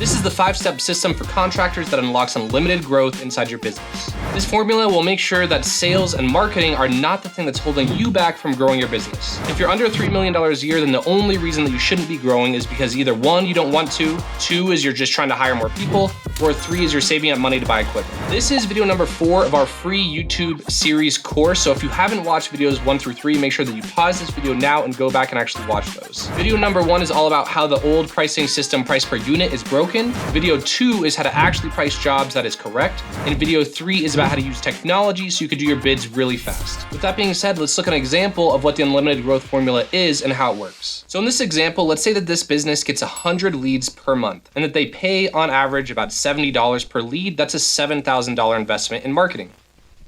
This is the 5-step system for contractors that unlocks unlimited growth inside your business. This formula will make sure that sales and marketing are not the thing that's holding you back from growing your business. If you're under $3 million a year, then the only reason that you shouldn't be growing is because either 1, you don't want to, 2 is you're just trying to hire more people, or 3 is you're saving up money to buy equipment. This is video number 4 of our free YouTube series course. So if you haven't watched videos 1 through 3, make sure that you pause this video now and go back and actually watch those. Video number 1 is all about how the old pricing system price per unit is broken. Video 2 is how to actually price jobs that is correct. And video 3 is about how to use technology so you can do your bids really fast. With that being said, let's look at an example of what the unlimited growth formula is and how it works. So in this example, let's say that this business gets 100 leads per month and that they pay on average about $70 per lead. That's a $7,000 investment in marketing.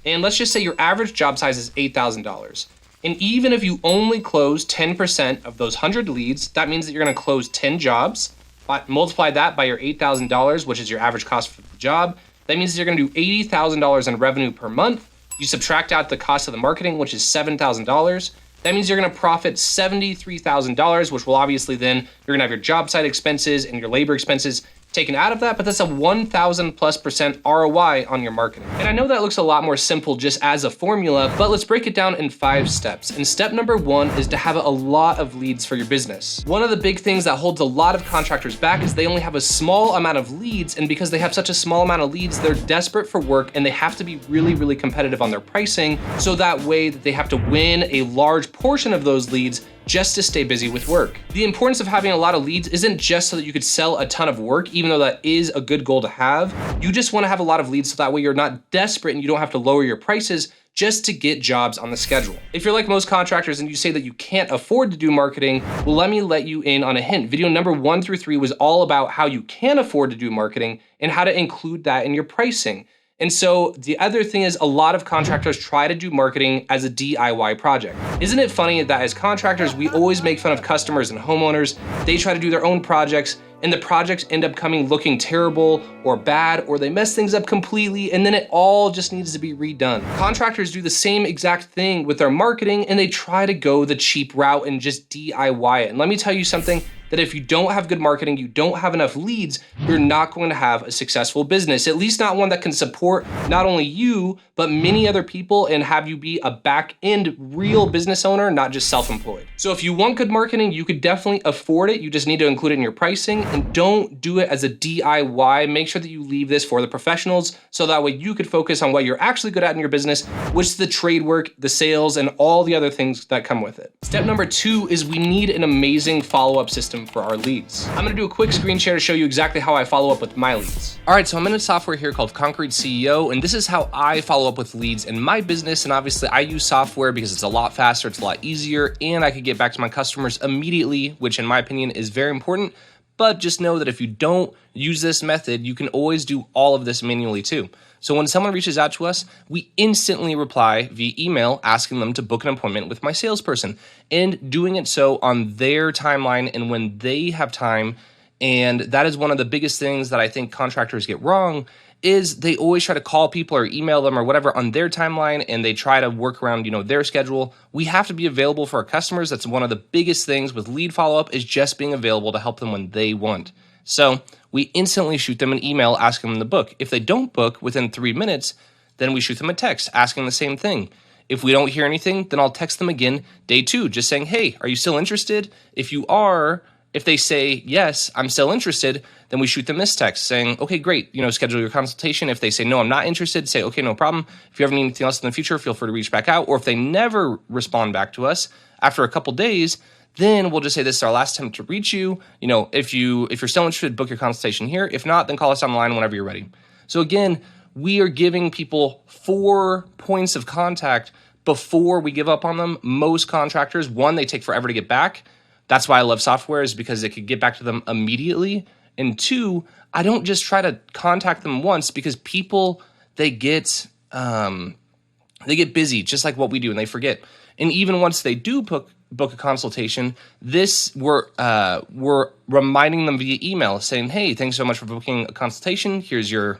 And let's just say your average job size is $8,000. And even if you only close 10% of those 100 leads, that means that you're going to close 10 jobs. But multiply that by your $8,000, which is your average cost for the job. That means you're going to do $80,000 in revenue per month. You subtract out the cost of the marketing, which is $7,000. That means you're going to profit $73,000, which will obviously then you're going to have your job site expenses and your labor expenses taken out of that, but that's a 1,000+% ROI on your marketing. And I know that looks a lot more simple just as a formula, but let's break it down in 5 steps. And step number 1 is to have a lot of leads for your business. One of the big things that holds a lot of contractors back is they only have a small amount of leads, and because they have such a small amount of leads, they're desperate for work and they have to be really, really competitive on their pricing, so that way that they have to win a large portion of those leads just to stay busy with work. The importance of having a lot of leads isn't just so that you could sell a ton of work, even though that is a good goal to have. You just want to have a lot of leads so that way you're not desperate and you don't have to lower your prices just to get jobs on the schedule. If you're like most contractors and you say that you can't afford to do marketing, well, let me let you in on a hint. Video number 1 through 3 was all about how you can afford to do marketing and how to include that in your pricing. And so the other thing is a lot of contractors try to do marketing as a DIY project. Isn't it funny that as contractors, we always make fun of customers and homeowners? They try to do their own projects and the projects end up looking terrible or bad, or they mess things up completely and then it all just needs to be redone. Contractors do the same exact thing with their marketing and they try to go the cheap route and just DIY it. And let me tell you something, that if you don't have good marketing, you don't have enough leads, you're not going to have a successful business, at least not one that can support not only you, but many other people and have you be a back-end real business owner, not just self-employed. So if you want good marketing, you could definitely afford it. You just need to include it in your pricing and don't do it as a DIY. Make sure that you leave this for the professionals so that way you could focus on what you're actually good at in your business, which is the trade work, the sales, and all the other things that come with it. Step number 2 is we need an amazing follow-up system for our leads. I'm gonna do a quick screen share to show you exactly how I follow up with my leads. All right, so I'm in a software here called Concrete CEO, and this is how I follow up with leads in my business. And obviously I use software because it's a lot faster, it's a lot easier, and I could get back to my customers immediately, which in my opinion is very important. But just know that if you don't use this method, you can always do all of this manually too. So when someone reaches out to us, we instantly reply via email asking them to book an appointment with my salesperson and doing it so on their timeline and when they have time. And that is one of the biggest things that I think contractors get wrong is they always try to call people or email them or whatever on their timeline and they try to work around, their schedule. We have to be available for our customers. That's one of the biggest things with lead follow-up is just being available to help them when they want. So we instantly shoot them an email asking them to book. If they don't book within 3 minutes, then we shoot them a text asking the same thing. If we don't hear anything, then I'll text them again day 2, just saying, hey, are you still interested? If they say, yes, I'm still interested, then we shoot them this text saying, okay, great, schedule your consultation. If they say, no, I'm not interested, say, okay, no problem. If you ever need anything else in the future, feel free to reach back out. Or if they never respond back to us after a couple days, then we'll just say this is our last attempt to reach you. If you're still interested, book your consultation here. If not, then call us online whenever you're ready. So again, we are giving people 4 points of contact before we give up on them. Most contractors, 1, they take forever to get back. That's why I love software, is because it could get back to them immediately. And 2, I don't just try to contact them once because people, they get busy just like what we do and they forget. And even once they do book a consultation, we're reminding them via email saying, hey, thanks so much for booking a consultation. Here's your,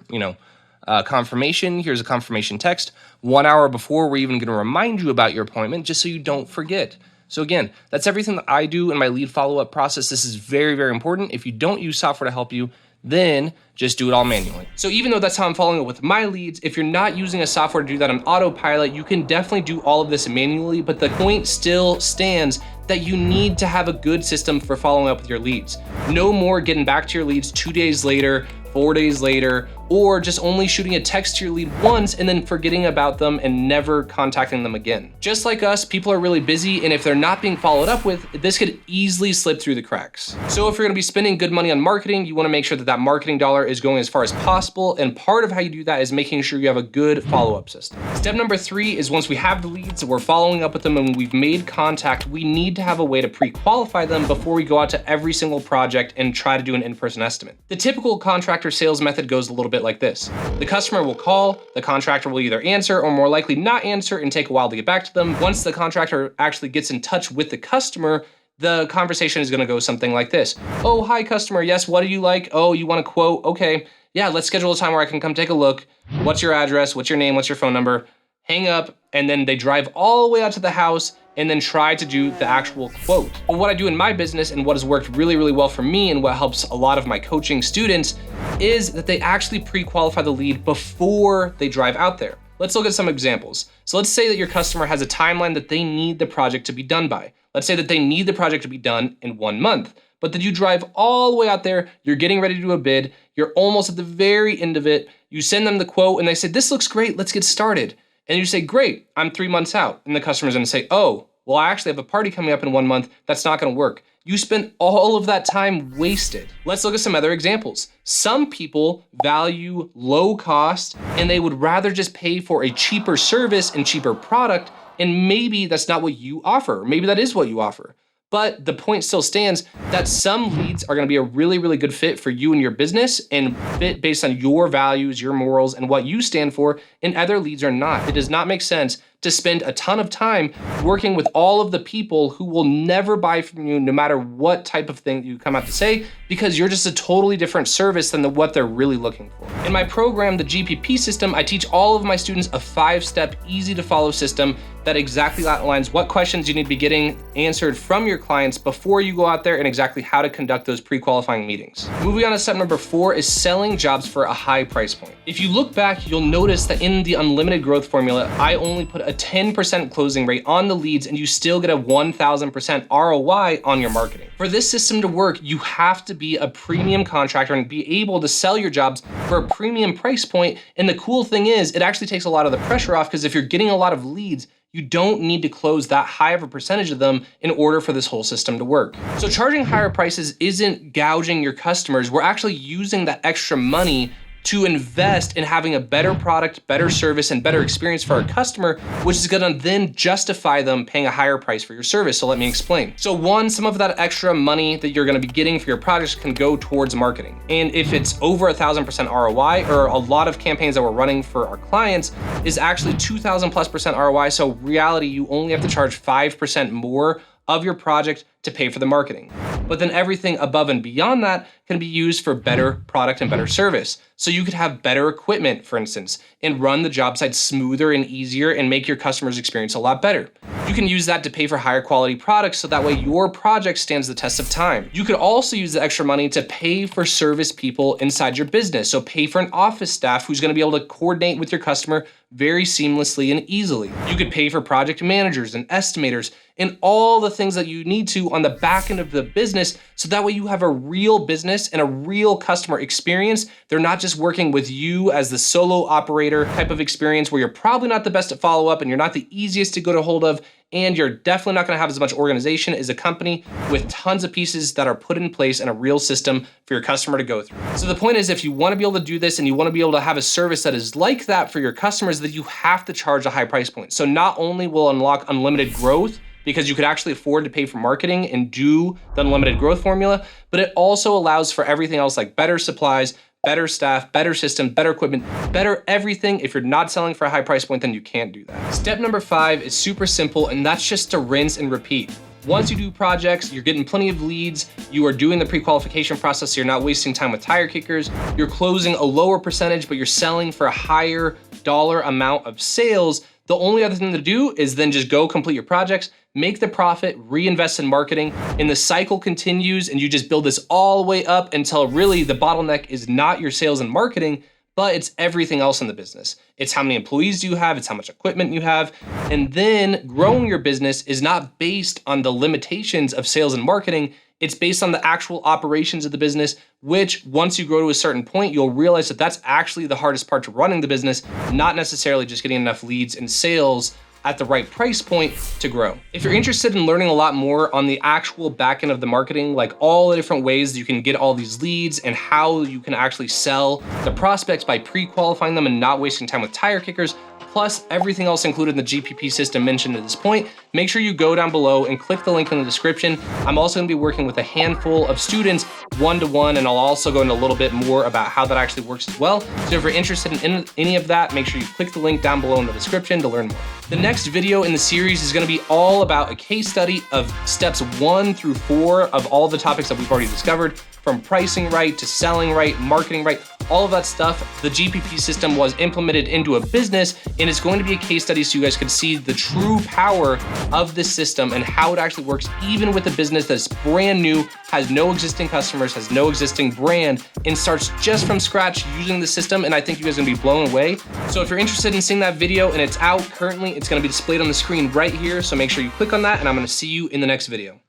confirmation. Here's a confirmation text. 1 hour before, we're even going to remind you about your appointment just so you don't forget. So again, that's everything that I do in my lead follow-up process. This is very, very important. If you don't use software to help you, then just do it all manually. So even though that's how I'm following up with my leads, if you're not using a software to do that on autopilot, you can definitely do all of this manually, but the point still stands that you need to have a good system for following up with your leads. No more getting back to your leads 2 days later, 4 days later, or just only shooting a text to your lead once and then forgetting about them and never contacting them again. Just like us, people are really busy, and if they're not being followed up with, this could easily slip through the cracks. So if you're gonna be spending good money on marketing, you wanna make sure that that marketing dollar is going as far as possible, and part of how you do that is making sure you have a good follow-up system. Step number 3 is once we have the leads, we're following up with them, and we've made contact, we need to have a way to pre-qualify them before we go out to every single project and try to do an in-person estimate. The typical contractor sales method goes a little bit like this. The customer will call, the contractor will either answer or more likely not answer and take a while to get back to them. Once the contractor actually gets in touch with the customer, the conversation is gonna go something like this. Oh, hi customer, yes, what do you like? Oh, you want a quote? Okay, yeah, let's schedule a time where I can come take a look. What's your address? What's your name? What's your phone number? Hang up, and then they drive all the way out to the house and then try to do the actual quote. But what I do in my business and what has worked really, really well for me and what helps a lot of my coaching students is that they actually pre-qualify the lead before they drive out there. Let's look at some examples. So let's say that your customer has a timeline that they need the project to be done by. Let's say that they need the project to be done in 1 month, but then you drive all the way out there, you're getting ready to do a bid, you're almost at the very end of it, you send them the quote and they say, this looks great, let's get started. And you say, great, I'm 3 months out. And the customer's gonna say, oh, well, I actually have a party coming up in 1 month. That's not gonna work. You spent all of that time wasted. Let's look at some other examples. Some people value low cost and they would rather just pay for a cheaper service and cheaper product. And maybe that's not what you offer. Maybe that is what you offer. But the point still stands that some leads are gonna be a really, really good fit for you and your business and fit based on your values, your morals, and what you stand for, and other leads are not. It does not make sense to spend a ton of time working with all of the people who will never buy from you no matter what type of thing you come out to say, because you're just a totally different service than what they're really looking for. In my program, the GPP system, I teach all of my students a 5-step, easy to follow system that exactly outlines what questions you need to be getting answered from your clients before you go out there and exactly how to conduct those pre-qualifying meetings. Moving on to step number 4 is selling jobs for a high price point. If you look back, you'll notice that in the unlimited growth formula, I only put a 10% closing rate on the leads and you still get a 1000% ROI on your marketing. For this system to work, you have to be a premium contractor and be able to sell your jobs for a premium price point. And the cool thing is, it actually takes a lot of the pressure off, because if you're getting a lot of leads, you don't need to close that high of a percentage of them in order for this whole system to work. So charging higher prices isn't gouging your customers. We're actually using that extra money to invest in having a better product, better service, and better experience for our customer, which is gonna then justify them paying a higher price for your service. So let me explain. So one, some of that extra money that you're gonna be getting for your projects can go towards marketing. And if it's over 1000% ROI, or a lot of campaigns that we're running for our clients is actually 2000+% ROI. So reality, you only have to charge 5% more of your project to pay for the marketing. But then everything above and beyond that can be used for better product and better service. So you could have better equipment, for instance, and run the job site smoother and easier and make your customers' experience a lot better. You can use that to pay for higher quality products so that way your project stands the test of time. You could also use the extra money to pay for service people inside your business. So pay for an office staff who's gonna be able to coordinate with your customer very seamlessly and easily. You could pay for project managers and estimators and all the things that you need to on the back end of the business, so that way you have a real business and a real customer experience. They're not just working with you as the solo operator type of experience where you're probably not the best at follow-up and you're not the easiest to get a hold of, and you're definitely not gonna have as much organization as a company with tons of pieces that are put in place and a real system for your customer to go through. So the point is, if you wanna be able to do this and you wanna be able to have a service that is like that for your customers, that you have to charge a high price point. So not only will unlock unlimited growth, because you could actually afford to pay for marketing and do the unlimited growth formula, but it also allows for everything else like better supplies, better staff, better system, better equipment, better everything. If you're not selling for a high price point, then you can't do that. Step number 5 is super simple, and that's just to rinse and repeat. Once you do projects, you're getting plenty of leads, you are doing the pre-qualification process, so you're not wasting time with tire kickers, you're closing a lower percentage, but you're selling for a higher dollar amount of sales, The only other thing to do is then just go complete your projects, make the profit, reinvest in marketing, and the cycle continues and you just build this all the way up until really the bottleneck is not your sales and marketing, but it's everything else in the business. It's how many employees you have, it's how much equipment you have. And then growing your business is not based on the limitations of sales and marketing, it's based on the actual operations of the business, which once you grow to a certain point, you'll realize that that's actually the hardest part to running the business, not necessarily just getting enough leads and sales at the right price point to grow. If you're interested in learning a lot more on the actual back end of the marketing, like all the different ways that you can get all these leads and how you can actually sell the prospects by pre-qualifying them and not wasting time with tire kickers, plus everything else included in the GPP system mentioned at this point, make sure you go down below and click the link in the description. I'm also gonna be working with a handful of students one-to-one, and I'll also go into a little bit more about how that actually works as well. So if you're interested in any of that, make sure you click the link down below in the description to learn more. The next video in the series is gonna be all about a case study of steps 1 through 4 of all the topics that we've already discovered, from pricing right to selling right, marketing right, all of that stuff. The GPP system was implemented into a business, and it's going to be a case study so you guys can see the true power of this system and how it actually works even with a business that's brand new, has no existing customers, has no existing brand, and starts just from scratch using the system. And I think you guys are gonna be blown away. So if you're interested in seeing that video and it's out currently, it's gonna be displayed on the screen right here. So make sure you click on that, and I'm gonna see you in the next video.